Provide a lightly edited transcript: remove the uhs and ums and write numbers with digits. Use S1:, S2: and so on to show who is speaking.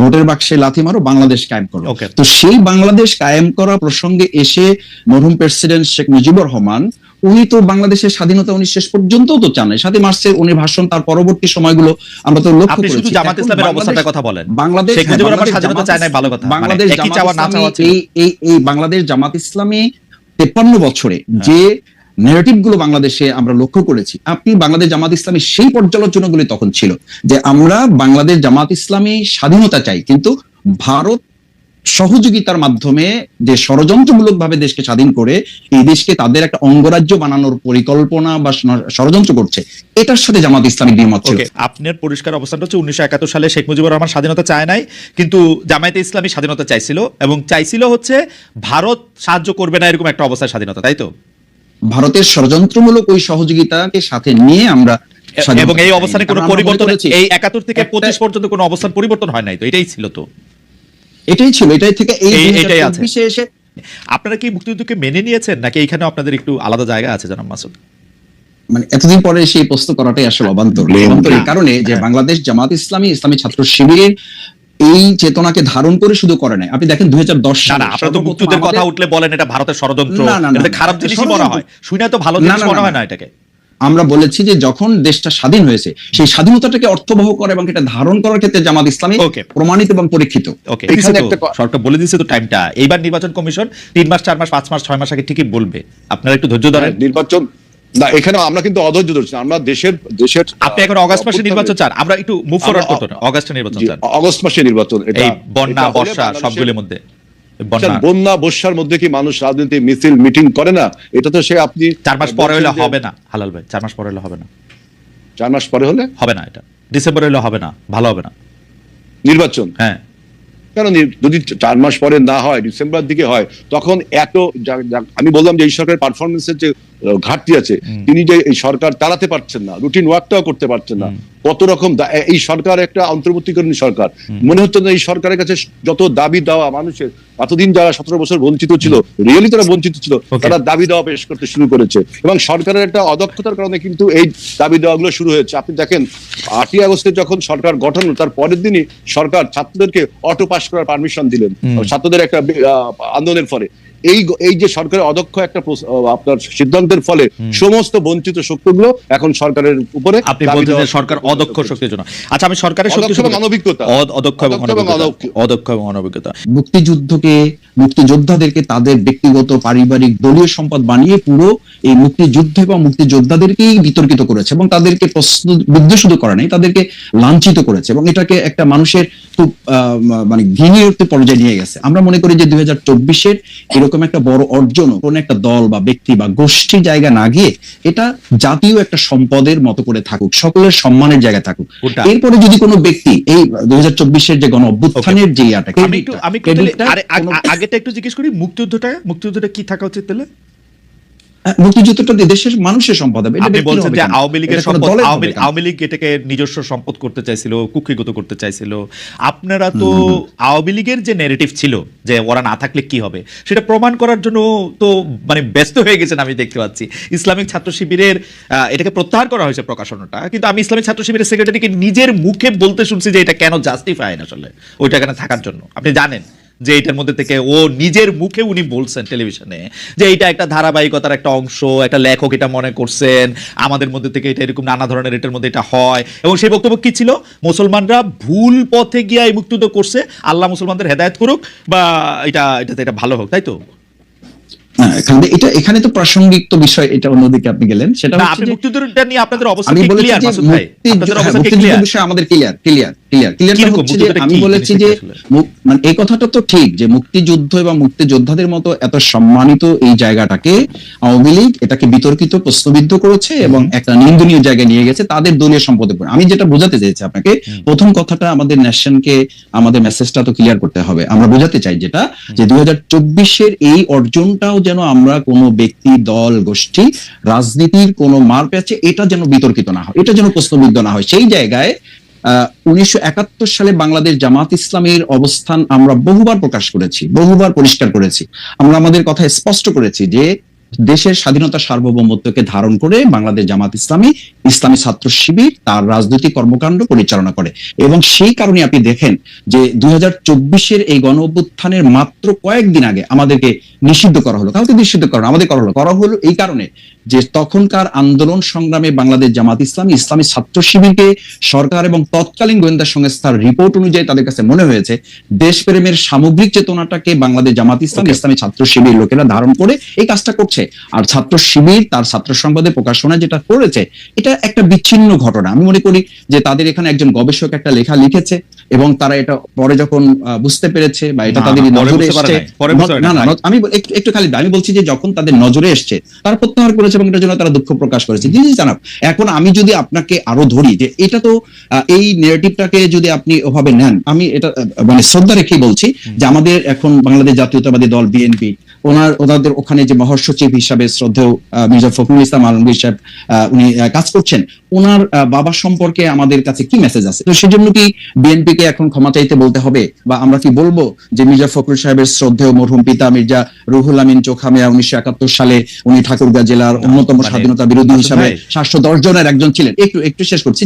S1: ভোটের বাক্সে লাথি মারো, বাংলাদেশ কায়েম করো। তো সেই বাংলাদেশ কায়েম করা প্রসঙ্গে এসে মরহুম প্রেসিডেন্ট শেখ মুজিবুর রহমান উনি তো বাংলাদেশের স্বাধীনতা উনি শেষ পর্যন্ত তো চান নাই। 7 মার্চে উনি ভাষণ, তার পরবর্তী সময়গুলো আমরা তো লক্ষ্য করেছি।
S2: আপনি শুধু জামাত ইসলামের অবস্থাটার কথা বলেন।
S1: বাংলাদেশ
S2: শেখ মুজিবুর রহমান স্বাধীনতা চায় নাই, ভালো কথা।
S1: বাংলাদেশ এই বাংলাদেশ জামাত ইসলামী 53 বছরে যে ন্যারেটিভ গুলো বাংলাদেশে আমরা লক্ষ্য করেছি, আপনি বাংলাদেশ জামাত ইসলামী সেই পর্যালোচনাগুলি তখন ছিল যে আমরা বাংলাদেশ জামাত ইসলামী স্বাধীনতা চাই, কিন্তু ভারত সহযোগিতার মাধ্যমে যে ষড়যন্ত্রমূলক ভাবে দেশকে স্বাধীন করে এই দেশকে তাদের একটা অঙ্গরাজ্য বানানোর পরিকল্পনা বা ষড়যন্ত্র করছে, এটার সাথে জামাত ইসলামী দ্বিমত ছিল।
S2: আপনার পরিষ্কার অবস্থানটা হচ্ছে 1971 সালে শেখ মুজিবুর রহমান স্বাধীনতা চায় নাই, কিন্তু জামায়াতে ইসলামী স্বাধীনতা চাইছিল, এবং চাইছিল হচ্ছে ভারত সাহায্য করবে না এরকম একটা অবস্থায় স্বাধীনতা, তাই তো?
S1: ভারতের ষড়যন্ত্রমূলক ওই সহযোগিতাকে সাথে নিয়ে আমরা,
S2: এবং এই অবস্থানে কোনো পরিবর্তন, এই 71 থেকে 25 পর্যন্ত কোনো অবস্থান পরিবর্তন হয় নাই, তো এটাই ছিল। তো
S1: এটাই ছিল, এটাই থেকে এইটাই আছে।
S2: আপনারা কি মুক্তিযুদ্ধকে মেনে নিয়েছেন, নাকি এইখানে আপনাদের একটু আলাদা জায়গা আছে জনাব মাসুদ?
S1: মানে এতদিন পরে সেই প্রশ্ন করাটাই আসলে অবান্তর, এই কারণে যে বাংলাদেশ জামাত ইসলামী, ইসলামী ছাত্র শিবিরের এই চেতনাকে ধারণ করে শুধু করে নাই। আপনি দেখেন 2010 সালে
S2: আপনারা তো মুক্তিযুদ্ধের কথা উঠলে বলেন এটা ভারতের ষড়যন্ত্র, এটা খারাপ জিনিসই মনে হয়, শুনে তো ভালো জিনিস মনে হয় না এটাকে।
S1: আমরা বলেছি যে যখন দেশটা স্বাধীন হয়েছে সেই স্বাধীনতাটাকে অর্থবহ করে এবং এটা ধারণ করার ক্ষেত্রে জামাত ইসলামী প্রমাণিত এবং পরীক্ষিত।
S2: সরকার বলে দিয়েছে তো টাইমটা, এইবার নির্বাচন কমিশন 3 মাস 4 মাস 5 মাস 6 মাস আগে ঠিকই বলবে, আপনারা একটু ধৈর্য ধরেন।
S3: নির্বাচন না, এখানে আমরা কিন্তু অধৈর্য ধরছি, আমরা দেশের
S2: আপনি এখন অগস্ট মাসে নির্বাচন চান, আমরা একটু মুভ ফরওয়ার্ড করতে না, অগস্টে নির্বাচন চান,
S3: অগস্ট মাসে নির্বাচন। এটা
S2: বন্যা বর্ষা সবগুলোর মধ্যে,
S3: বন্যা বর্ষার মধ্যে কি মানুষ রাজনীতি মিছিল মিটিং করে না? এটা তো সে আপনি
S2: 4 মাস পরে হলে হবে না হালাল ভাই, 4 মাস পরে হলে হবে না,
S3: 4 মাস পরে হলে হবে
S2: না, এটা ডিসেম্বরে হলে হবে না, ভালো হবে না
S3: নির্বাচন।
S2: হ্যাঁ,
S3: কারণ যদি 4 মাস পরে না হয়, ডিসেম্বরের দিকে হয়, তখন এত আমি বললাম যে এই সরকারের পারফরমেন্সের যে ঘাটতি আছে, তিনি যে এই সরকার চালাতে পারছেন না, রুটিন ওয়ার্কটাও করতে পারছেন না, কত রকম এই সরকার একটা অন্তর্বর্তীকালীন সরকার, মনে হচ্ছে না এই সরকারের কাছে যত দাবি দেওয়া মানুষের, এতদিন যারা 17 বছর বঞ্চিত ছিল, রিয়েলি তারা বঞ্চিত ছিল, তারা দাবি দেওয়া পেশ করতে শুরু করেছে, এবং সরকারের একটা অদক্ষতার কারণে কিন্তু এই দাবি দেওয়াগুলো শুরু হয়েছে। আপনি দেখেন 8ই আগস্টে যখন সরকার গঠন, তার পরের দিনই সরকার ছাত্রদেরকে অটো পাস করার পারমিশন দিলেন, ছাত্রদের একটা আন্দোলনের ফলে। এই যে সরকারের অদক্ষ একটা আপনার সিদ্ধান্তের ফলে সমস্ত বঞ্চিত শক্তিগুলো এখন সরকারের উপরে,
S2: আপনি বলছেন যে সরকার অদক্ষ শক্তির জন্য। আচ্ছা, আমি সরকারের শক্তি এবং অনভিজ্ঞতা, অদক্ষ এবং অনভিজ্ঞতা,
S1: মুক্তিযুদ্ধকে, মুক্তিযোদ্ধাদেরকে তাদের ব্যক্তিগত পারিবারিক দলীয় সম্পদ বানিয়ে পুরো এই মুক্তিযুদ্ধ এবং মুক্তিযোদ্ধাদেরকেই বিতর্কিত করেছে, এবং তাদেরকে প্রশ্নবিদ্ধ শুধু করে নাই, তাদেরকে লাঞ্ছিত করেছে, এবং এটাকে একটা মানুষের খুব মানে ঘৃণীয় পর্যায়ে নিয়ে গেছে। আমরা মনে করি যে 2024-এর এরকম একটা বড় অর্জন কোন একটা দল বা ব্যক্তি বা গোষ্ঠীর জায়গা না গিয়ে এটা জাতীয় একটা সম্পদের মতো করে থাকুক, সকলের সম্মানের জায়গায় থাকুক। এরপরে যদি কোনো ব্যক্তি এই 2024-এর যে গণ অভ্যুত্থানের যে ইয়াটাকে,
S2: আমি আগেটা একটু জিজ্ঞেস করি, মুক্তিযুদ্ধটা কি থাকা উচিত তাহলে?
S1: মুক্তিযুদ্ধটা দেশের মানুষের সম্পদ হবে।
S2: আপনি বলছেন যে আওয়ামী লীগের সম্পদ, আওয়ামী লীগ এটাকে নিজস্ব সম্পদ করতে চাইছিল, কুক্ষিগত করতে চাইছিল। আপনারা তো আওয়ামী লীগের যে ন্যারেটিভ ছিল যে ওরা না থাকলে কি হবে, সেটা প্রমাণ করার জন্য তো মানে ব্যস্ত হয়ে গেছেন আমি দেখতে পাচ্ছি। ইসলামিক ছাত্র শিবিরের এটাকে প্রত্যাহার করা হয়েছে প্রকাশনাটা, কিন্তু আমি ইসলামিক ছাত্র শিবিরের সেক্রেটারিকে নিজের মুখে বলতে শুনছি যে এটা কেন জাস্টিফাই আসলে ওইটা এখানে থাকার জন্য। আপনি জানেন যে এটার মধ্যে থেকে ও নিজের মুখে উনি বলছেন টেলিভিশনে যে এটা একটা ধারাবাহিকতার একটা অংশ, একটা লেখক এটা মনে করছেন, আমাদের মধ্যে থেকে এটা এরকম নানা ধরনের এটার মধ্যে এটা হয়। এবং সেই বক্তব্য কি ছিল? মুসলমানরা ভুল পথে গিয়ে এই মুক্তিযুদ্ধ করছে, আল্লাহ মুসলমানদের হেদায়েত করুক, বা এটা ভালো হোক, তাই তো?
S1: এখানে তো প্রাসঙ্গিক তো বিষয়, এটা অন্যদিকে আপনি গেলেন। সেটা
S2: আপনি মুক্তিযুদ্ধটা নিয়ে আপনাদের অবস্থা কি ক্লিয়ার মাসুদ ভাই? আপনাদের অবস্থা কি ক্লিয়ার?
S1: বিষয় আমাদের ক্লিয়ার হচ্ছে যে আমি বলেছি যে মানে এই কথাটা তো ঠিক যে মুক্তিযুদ্ধ এবং মুক্তিযোদ্ধাদের মতো এত সম্মানিত এই জায়গাটাকে আওয়ামী লীগ এটাকে বিতর্কিত, প্রশ্নবিদ্ধ করেছে এবং একটা নিন্দনীয় জায়গায় নিয়ে গেছে তাদের দলীয় সম্পদের উপর। আমি যেটা বোঝাতে চাইছি আপনাকে, প্রথম কথাটা আমাদের নেশনকে আমাদের মেসেজটা তো ক্লিয়ার করতে হবে। আমরা বোঝাতে চাই যেটা যে 2024-এর এই অর্জনটাও যেন আমরা কোনো ব্যক্তি, দল, গোষ্ঠী, রাজনীতির কোনো মার প্যাচে এটা যেন বিতর্কিত না হয়, এটা যেন প্রশ্নবিদ্ধ না হয়। সেই জায়গায় 1971 সালে বাংলাদেশ জামাত ইসলামীর অবস্থান আমরা বহুবার প্রকাশ করেছি, বহুবার পরিষ্কার করেছি। আমরা আমাদের কথা স্পষ্ট করেছি যে দেশের স্বাধীনতা সার্বভৌমত্বকে ধারণ করে বাংলাদেশ জামাত ইসলামী ইসলামী ছাত্র শিবির তার রাজনৈতিক কর্মকাণ্ড পরিচালনা করে। এবং সেই কারণে আপনি দেখেন যে 2024-এর এই গণ অভ্যুত্থানের মাত্র কয়েকদিন আগে আমাদেরকে নিষিদ্ধ করা হলো। কাউকে নিষিদ্ধ করা আমাদের করা হলো এই কারণে যে তখনকার আন্দোলন সংগ্রামে বাংলাদেশ জামাত ইসলামী ইসলামী ছাত্র শিবিরকে সরকার এবং তৎকালীন গোয়েন্দা সংস্থার রিপোর্ট অনুযায়ী তাদের কাছে মনে হয়েছে দেশপ্রেমের সামগ্রিক চেতনাটাকে বাংলাদেশ জামাত ইসলাম ইসলামী ছাত্র শিবির লোকেরা ধারণ করে এই কাজটা করছে। আর ছাত্র শিবির তার ছাত্র সংবাদে প্রকাশনা যেটা করেছে এটা একটা বিচ্ছিন্ন ঘটনা। আমি মনে করি যে তাদের এখানে একজন গবেষক একটা লেখা লিখেছে এবং তারা এটা পরে যখন বুঝতে পেরেছে বা এটা তাদের নজরে এসেছে, না আমি একটু খালি আমি বলছি যে যখন তাদের নজরে এসছে তারা প্রত্যাহার করেছে এবং এটার জন্য তারা দুঃখ প্রকাশ করেছে। জি জানাব। এখন আমি যদি আপনাকে আরো ধরি যে এটা তো এই নেগেটিভটাকে যদি আপনি ওভাবে নেন, আমি এটা মানে শ্রদ্ধা রেখেই বলছি যে আমাদের এখন বাংলাদেশ জাতীয়তাবাদী দল বিএনপি ওনাদের ওখানে যে মহাসচিব হিসাবে শ্রদ্ধেয় মির্জা ফখরুল ইসলাম আলমগীর সাহেব উনি কাজ করছেন, ওনার বাবা সম্পর্কে আমাদের কাছে কি মেসেজ আছে? তো সেজন্য কি বিএনপি কে এখন ক্ষমা চাইতে বলতে হবে, বা আমরা কি বলবো যে মির্জা ফখরুল সাহেবের শ্রদ্ধেয় মরহুম পিতা মির্জা রুহুল আমিন চোখামিয়া 1971 সালে উনি ঠাকুরগাঁও জেলার অন্যতম স্বাধীনতা বিরোধী হিসাবে 710 জনের একজন ছিলেন। একটু শেষ করছি।